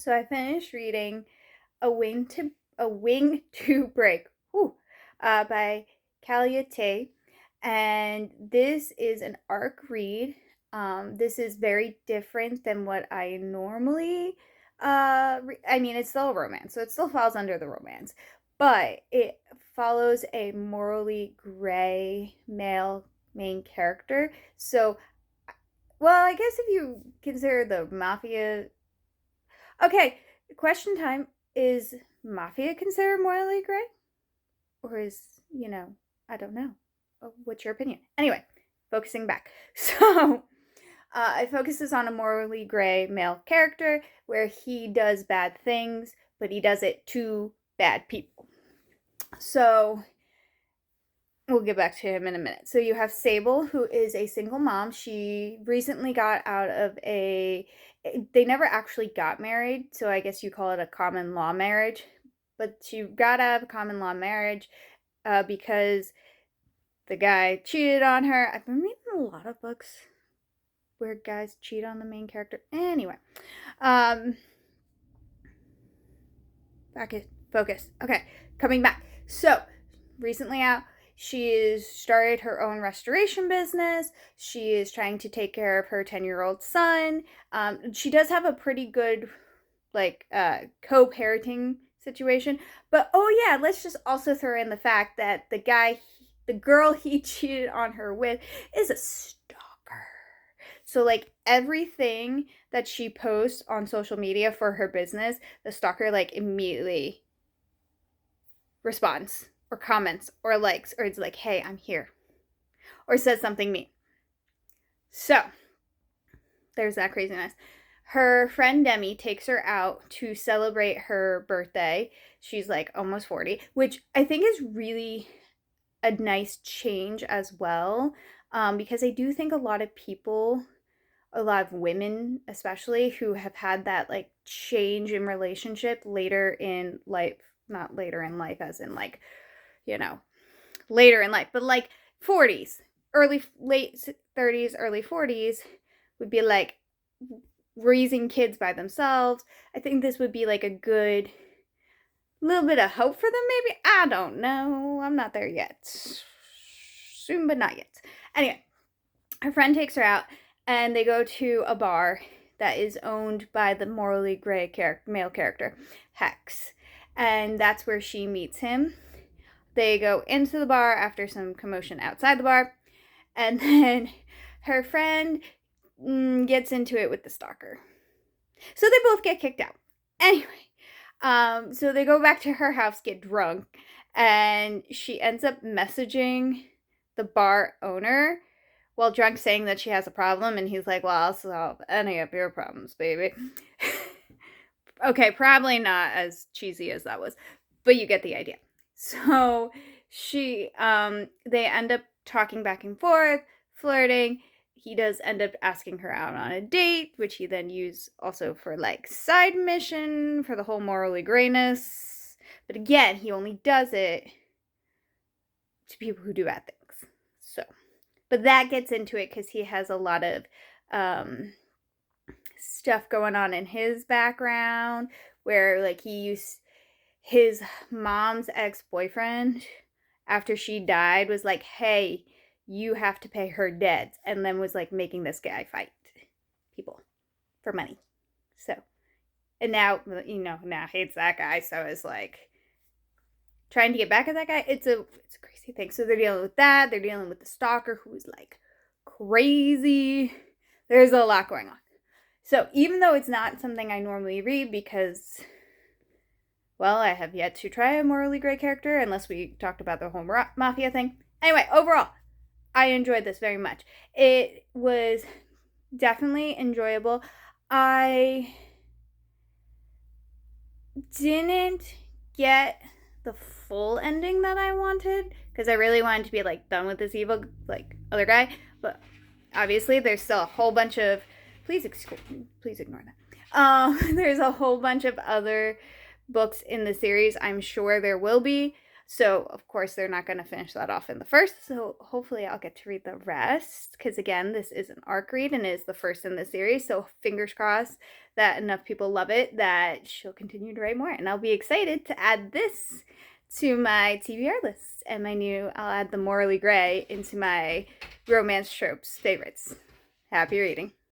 So I finished reading A Wing to Break, by Calla Tate, and this is an arc read. This is very different than what I normally. I mean, it's still a romance, so it still falls under the romance, but it follows a morally gray male main character. So, well, I guess if you consider the mafia. Okay, question time. Is mafia considered morally gray? Or is, I don't know. What's your opinion? Anyway, focusing back. So, it focuses on a morally gray male character where he does bad things, but he does it to bad people. So, we'll get back to him in a minute. So you have Sable, who is a single mom. She recently got out of they never actually got married, so I guess you call it a common law marriage. But she got out of a common law marriage because the guy cheated on her. I've been reading a lot of books where guys cheat on the main character. Anyway, back in focus. Okay, coming back. So recently out, she has started her own restoration business. She is trying to take care of her 10-year-old son. She does have a pretty good, co-parenting situation. But, oh yeah, let's just also throw in the fact that the girl he cheated on her with is a stalker. So, everything that she posts on social media for her business, the stalker, immediately responds or comments or likes, or it's like, hey, I'm here, or says something mean. So there's that craziness. Her friend Demi takes her out to celebrate her birthday. She's almost 40, which I think is really a nice change as well, because I do think a lot of women especially, who have had that change in relationship later in life, not later in life as in later in life, but 40s, late 30s, early 40s, would be raising kids by themselves. I think this would be a good little bit of hope for them, maybe. I don't know. I'm not there yet. Soon, but not yet. Anyway, her friend takes her out, and they go to a bar that is owned by the morally gray male character, Hex. And that's where she meets him. They go into the bar after some commotion outside the bar, and then her friend gets into it with the stalker. So they both get kicked out. Anyway, so they go back to her house, get drunk, and she ends up messaging the bar owner while drunk, saying that she has a problem, and he's like, well, I'll solve any of your problems, baby. Okay, probably not as cheesy as that was, but you get the idea. So they end up talking back and forth, flirting. He does end up asking her out on a date, which he then used also for side mission for the whole morally grayness. But again, he only does it to people who do bad things. So, but that gets into it because he has a lot of stuff going on in his background where he used his mom's ex-boyfriend, after she died, was like, hey, you have to pay her debts, and then was making this guy fight people for money. So, and now hates that guy, so is trying to get back at that guy. It's a crazy thing. So they're dealing with that. They're dealing with the stalker, who is crazy. There's a lot going on. So even though it's not something I normally read, because, well, I have yet to try a morally gray character, unless we talked about the whole mafia thing. Anyway, overall, I enjoyed this very much. It was definitely enjoyable. I didn't get the full ending that I wanted, because I really wanted to be done with this evil other guy, but obviously there's still a whole bunch of, please ignore that. There's a whole bunch of other books in the series. I'm sure there will be. So, of course, they're not going to finish that off in the first. So, hopefully, I'll get to read the rest. Because, again, this is an arc read and is the first in the series. So, fingers crossed that enough people love it that she'll continue to write more. And I'll be excited to add this to my TBR list. And I'll add the Morally Gray into my romance tropes favorites. Happy reading.